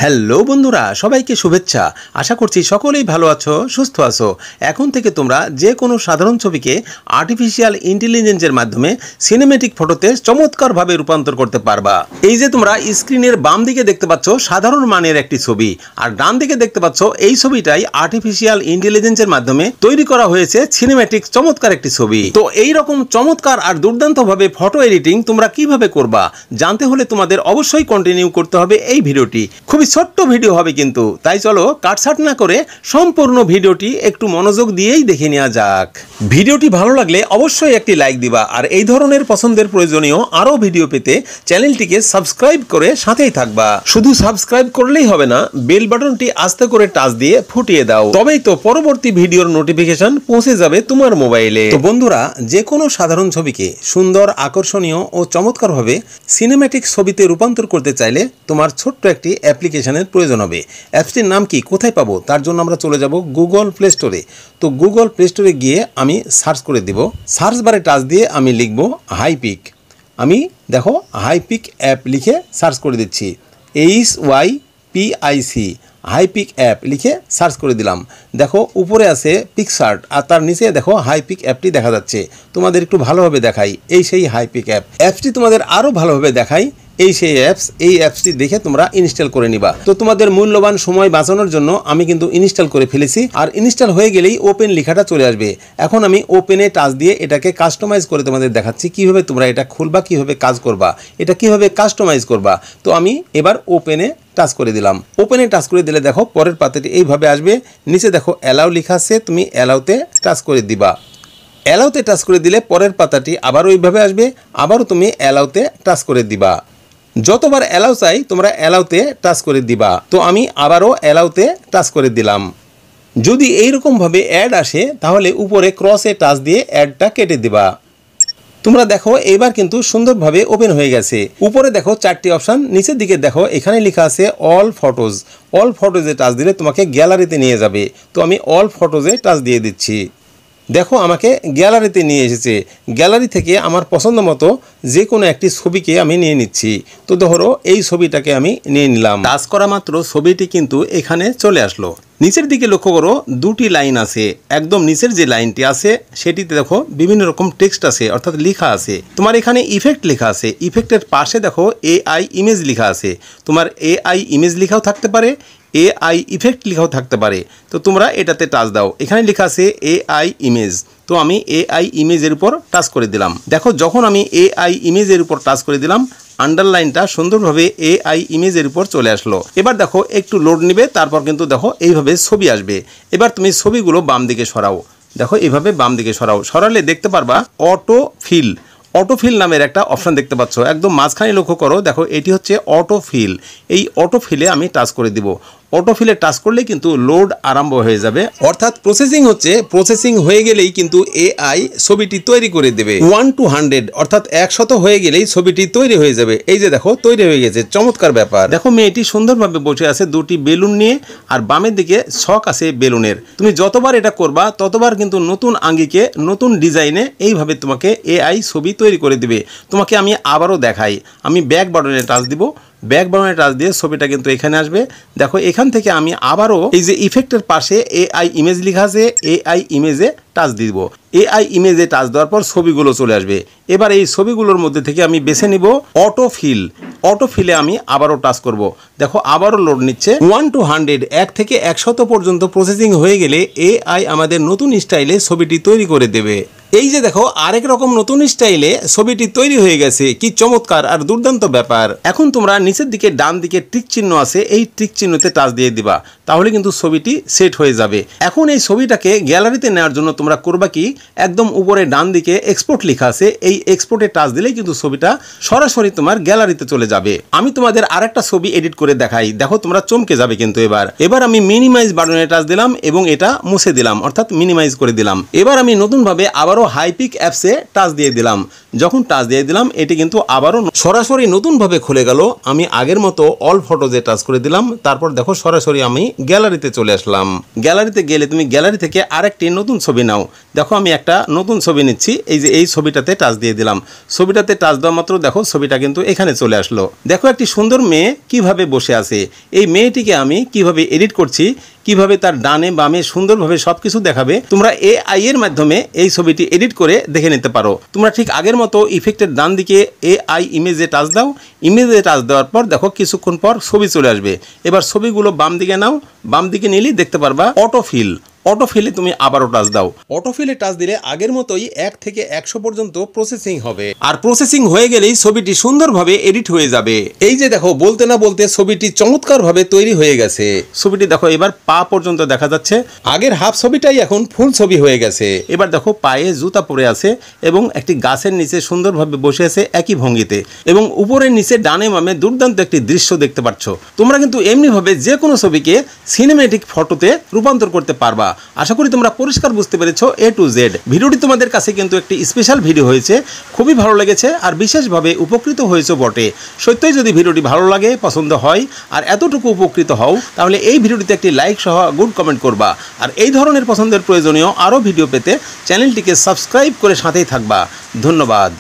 Hello বন্ধুরা, সবাইকে শুভেচ্ছা। আশা করছি সকলেই ভালো আছো, সুস্থ আছো। এখন থেকে তোমরা যে কোনো সাধারণ ছবিকে আর্টিফিশিয়াল ইন্টেলিজেন্সের মাধ্যমে সিনেমেটিক ফটোতে চমৎকারভাবে রূপান্তর করতে পারবা। এই যে তোমরা স্ক্রিনের বাম দিকে দেখতে পাচ্ছ সাধারণ মানের একটি ছবি, আর ডান দিকে দেখতে পাচ্ছ এই ছবিটাই আর্টিফিশিয়াল ইন্টেলিজেন্সের মাধ্যমে তৈরি করা হয়েছে সিনেমেটিক চমৎকার একটি ছবি। তো এই রকম চমৎকার আর দুর্দান্তভাবে ফটো এডিটিং তোমরা কিভাবে করবা জানতে হলে তোমাদের অবশ্যই কন্টিনিউ করতে হবে এই ভিডিওটি। খুবই ছোট্ট ভিডিও হবে কিন্তু, তাই চলো কাটছাট না করে সম্পূর্ণ ভিডিওটি একটু মনোযোগ দিয়েই দেখে নেওয়া যাক। ভিডিওটি ভালো লাগলে অবশ্যই একটি লাইক দিবা, আর এই ধরনের পছন্দের প্রয়োজনীয় আরও ভিডিও পেতে চ্যানেলটিকে সাবস্ক্রাইব করে সাথেই থাকবা। শুধু সাবস্ক্রাইব করলেই হবে না, বেল বাটনটি আস্তে করে টাচ দিয়ে ফুটিয়ে দাও, তবেই তো পরবর্তী ভিডিওর নোটিফিকেশন পৌঁছে যাবে তোমার মোবাইলে। তো বন্ধুরা, যে কোনো সাধারণ ছবিকে সুন্দর, আকর্ষণীয় ও চমৎকারভাবে সিনেম্যাটিক ছবিতে রূপান্তর করতে চাইলে তোমার ছোট্ট একটি অ্যাপ্লিকেশনের প্রয়োজন হবে। অ্যাপসটির নাম কি, কোথায় পাবো, তার জন্য আমরা চলে যাব গুগল প্লে স্টোরে। তো গুগল প্লে স্টোরে গিয়ে আমি সার্চ করে দিব। সার্চ বারে টাচ দিয়ে আমি লিখব হাইপিক। আমি দেখো হাইপিক অ্যাপ লিখে সার্চ করে দিচ্ছি। HYPIC হাইপিক অ্যাপ লিখে সার্চ করে দিলাম। দেখো উপরে আছে পিকসার্ট, আর তার নিচে দেখো হাইপিক অ্যাপটি দেখা যাচ্ছে। তোমাদের একটু ভালোভাবে দেখাই, এই সেই হাইপিক অ্যাপ। অ্যাপসটি তোমাদের আরও ভালোভাবে দেখাই, এই সেই অ্যাপস। এই অ্যাপসটি দেখে তোমরা ইনস্টল করে নিবা। তো তোমাদের মূল্যবান সময় বাঁচানোর জন্য আমি কিন্তু ইনস্টল করে ফেলেছি, আর ইনস্টল হয়ে গেলেই ওপেন লেখাটা চলে আসবে। এখন আমি ওপেনে টাচ দিয়ে এটাকে কাস্টমাইজ করে তোমাদের দেখাচ্ছি কিভাবে তোমরা এটা খুলবা, কিভাবে কাজ করবা, এটা কিভাবে কাস্টমাইজ করবা। তো আমি এবার ওপেনে টাচ করে দিলাম। ওপেনে টাচ করে দিলে দেখো পরের পাতাটি এইভাবে আসবে। নিচে দেখো অ্যালাউ লেখা আছে, তুমি অ্যালাউতে টাচ করে দিবা। অ্যালাউতে টাচ করে দিলে পরের পাতাটি আবারও এইভাবে আসবে, আবারও তুমি অ্যালাউতে টাচ করে দিবা। যতবার অ্যালাউ চাই তোমরা অ্যালাউতে টাচ করে দিবা। তো আমি আবারও অ্যালাউতে টাচ করে দিলাম। যদি এইরকমভাবে অ্যাড আসে তাহলে উপরে ক্রসে টাচ দিয়ে অ্যাডটা কেটে দিবা। তোমরা দেখো এবার কিন্তু সুন্দরভাবে ওপেন হয়ে গেছে। উপরে দেখো চারটি অপশান, নিচের দিকে দেখো এখানে লেখা আছে অল ফটোজ। অল ফটোজে টাচ দিলে তোমাকে গ্যালারিতে নিয়ে যাবে। তো আমি অল ফটোজে টাচ দিয়ে দিচ্ছি। দেখো আমাকে গ্যালারিতে নিয়ে এসেছে। গ্যালারি থেকে আমার পছন্দ মতো যে কোনো একটি ছবিকে আমি নিয়ে নিচ্ছি। তো ধরো এই ছবিটাকে আমি নিয়ে নিলাম। টাচ করা মাত্র ছবিটি কিন্তু এখানে চলে আসলো। নিচের দিকে লক্ষ্য করো দুটি লাইন আছে। একদম নিচের যে লাইনটি আছে সেটিতে দেখো বিভিন্ন রকম টেক্সট আছে, অর্থাৎ লেখা আছে। তোমার এখানে ইফেক্ট লেখা আছে, ইফেক্টের পাশে দেখো AI ইমেজ লেখা আছে। তোমার AI ইমেজ লেখাও থাকতে পারে, AI ইফেক্ট লেখাও থাকতে পারে। তো তোমরা এটাতে টাচ দাও। এখানে লেখা আছে AI ইমেজ। তো আমি AI ইমেজের উপর টাচ করে দিলাম। দেখো যখন আমি AI ইমেজের উপর টাচ করে দিলাম, আন্ডারলাইনটা সুন্দরভাবে AI ইমেজের উপর চলে আসলো। এবার দেখো একটু লোড নেবে, তারপর কিন্তু দেখো এইভাবে ছবি আসবে। এবার তুমি ছবিগুলো বাম দিকে সরাও। দেখো এইভাবে বাম দিকে সরাও। সরালে দেখতে পারবা অটোফিল। অটোফিল নামের একটা অপশান দেখতে পাচ্ছ, একদম মাঝখানে লক্ষ্য করো। দেখো এটি হচ্ছে অটোফিল। এই অটোফিলে আমি টাচ করে দিব। অটোফিলে টাচ করলে কিন্তু লোড আরম্ভ হয়ে যাবে, অর্থাৎ প্রসেসিং হচ্ছে। প্রসেসিং হয়ে গেলেই কিন্তু AI ছবিটি তৈরি করে দেবে। 1 to 100 অর্থাৎ 100 হয়ে গেলেই ছবিটি তৈরি হয়ে যাবে। এই যে দেখো তৈরি হয়ে গেছে, চমৎকার ব্যাপার। দেখো মেয়েটি সুন্দরভাবে বসে আছে দুটি বেলুন নিয়ে, আর বামের দিকে ছক আছে বেলুনের। তুমি যতবার এটা করবা ততবার কিন্তু নতুন আঙ্গিকে, নতুন ডিজাইনে এইভাবে তোমাকে AI ছবি তৈরি করে দিবে। তোমাকে আমি আবারও দেখাই। আমি ব্যাক বাটনে টাচ দিব। ব্যাক বাটনে টাচ দিয়ে ছবিটা কিন্তু এখানে আসবে। দেখো এখান থেকে আমি আবারও এই যে ইফেক্টের পাশে AI ইমেজ লেখা আছে, AI ইমেজে টাচ দিব। AI ইমেজে টাচ দেওয়ার পর ছবিগুলো চলে আসবে। এবার এই ছবিগুলোর মধ্যে থেকে আমি বেছে নিব অটোফিল। অটোফিলে আমি আবারও টাচ করব। দেখো আবারও লোড নিচ্ছে। 1 to 100 1 থেকে 100 পর্যন্ত প্রসেসিং হয়ে গেলে AI আমাদের নতুন স্টাইলে ছবিটি তৈরি করে দেবে। এই যে দেখো আরেক রকম নতুন স্টাইলে ছবিটি তৈরি হয়ে গেছে। কি চমৎকার আর দুর্দান্ত ব্যাপার। এখন তোমরা নিচের দিকে ডান দিকে টিক চিহ্ন আছে, এই টিক চিহ্নতে টাচ দিয়ে দিবা, তাহলে কিন্তু ছবিটি সেট হয়ে যাবে। এখন এই ছবিটাকে গ্যালারিতে নেওয়ার জন্য তোমরা করবা কি, একদম উপরে ডান দিকে এক্সপোর্ট লেখা আছে, এই এক্সপোর্টে টাচ দিলেই কিন্তু ছবিটা সরাসরি তোমার গ্যালারিতে চলে যাবে। আমি তোমাদের আরেকটা ছবি এডিট করে দেখাই, দেখো তোমরা চমকে যাবে কিন্তু। এবার আমি মিনিমাইজ বাটনে টাচ দিলাম এবং এটা মুছে দিলাম, অর্থাৎ মিনিমাইজ করে দিলাম। এবার আমি নতুনভাবে আবারও হাইপিক অ্যাপসে টাচ দিয়ে দিলাম। যখন টাচ দিয়ে দিলাম এটি কিন্তু আবারও সরাসরি নতুনভাবে খুলে গেল। আমি আগের মতো অল ফটোজে টাচ করে দিলাম, তারপর দেখো সরাসরি আমি গ্যালারিতে চলে আসলাম। গ্যালারিতে গেলে তুমি গ্যালারি থেকে আরেকটি নতুন ছবি নাও। দেখো আমি একটা নতুন ছবি নিচ্ছি, এই যে এই ছবিটাতে টাচ দিয়ে দিলাম। ছবিটাতে টাচ দেওয়া মাত্র দেখো ছবিটা কিন্তু এখানে চলে আসলো। দেখো একটি সুন্দর মেয়ে কিভাবে বসে আছে। এই মেয়েটিকে আমি কিভাবে এডিট করছি, কিভাবে তার ডানে বামে সুন্দরভাবে সবকিছু দেখাবে, তোমরা AI এর মাধ্যমে এই ছবিটি এডিট করে দেখে নিতে পারো। তোমরা ঠিক আগের মতো ইফেক্টের ডান দিকে AI ইমেজে টাচ দাও, ইমেজে টাচ দেওয়ার পর দেখো কিছুক্ষণ পর ছবি চলে আসবে। এবার ছবিগুলো বাম দিকে নাও, বাম দিকে নিলেই দেখতে পারবা অটোফিল। অটোফিলে তুমি আবারও টাচ দাও। অটোফিলে টাচ দিলে আগের মতোই 1 থেকে 100 পর্যন্ত প্রসেসিং হবে, আর প্রসেসিং হয়ে গেলেই ছবিটি সুন্দরভাবে এডিট হয়ে যাবে। এই যে দেখো বলতে না বলতে ছবিটি চমৎকারভাবে তৈরি হয়ে গেছে। ছবিটি দেখো এবার পা পর্যন্ত দেখা যাচ্ছে, আগের হাফ ছবিটাই এখন ফুল ছবি হয়ে গেছে। এবার দেখো পায়ে জুতা পরে আছে এবং একটি গাছের নিচে সুন্দরভাবে বসে আছে একই ভঙ্গিতে, এবং উপরের নিচে ডানে বামে দুর্দান্ত একটি দৃশ্য দেখতে পাচ্ছ। তোমরা কিন্তু এমনিভাবে যে কোনো ছবিকে সিনেমেটিক ফটোতে রূপান্তর করতে পারবা। আশা করি তোমরা পরিষ্কার বুঝতে পেরেছো A to Z। ভিডিওটি তোমাদের কাছে কিন্তু একটি স্পেশাল ভিডিও হয়েছে, খুবই ভালো লেগেছে আর বিশেষভাবে উপকৃত হয়েছে বটে। সত্যই যদি ভিডিওটি ভালো লাগে, পছন্দ হয় আর এতটুকু উপকৃত হও, তাহলে এই ভিডিওটিতে একটি লাইক সহ গুড কমেন্ট করবা। আর এই ধরনের পছন্দের প্রয়োজনীয় আরও ভিডিও পেতে চ্যানেলটিকে সাবস্ক্রাইব করে সাথেই থাকবা। ধন্যবাদ।